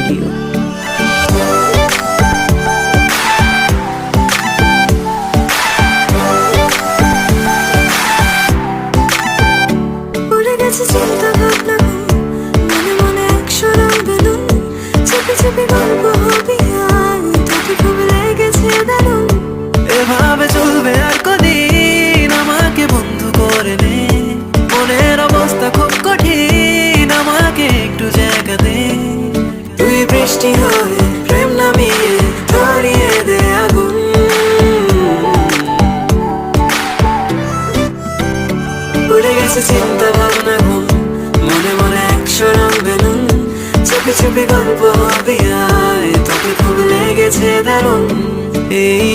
Radio. চিন্তা ভাবনা মনে মনে একশোরাম বেলুন, চেপে চেপে গল্প হবি আর তোকে খুব লেগেছে দারুণ। এভাবে চলবে আর কদিন, আমাকে বন্ধু করে নে, মনের অবস্থা খুব কঠিন, আমাকে একটু জায়গা দে। তুই বৃষ্টি হয়ে প্রেম নামিয়ে ধরিয়ে দে আগুন। উড়ে গেছে চিন্তা ভাবনা ঘুম, মনে মনে একশোরাম বেলুন, চেপে চেপে গল্প হবি আয় তোকে খুব লেগেছে দারুণ। এই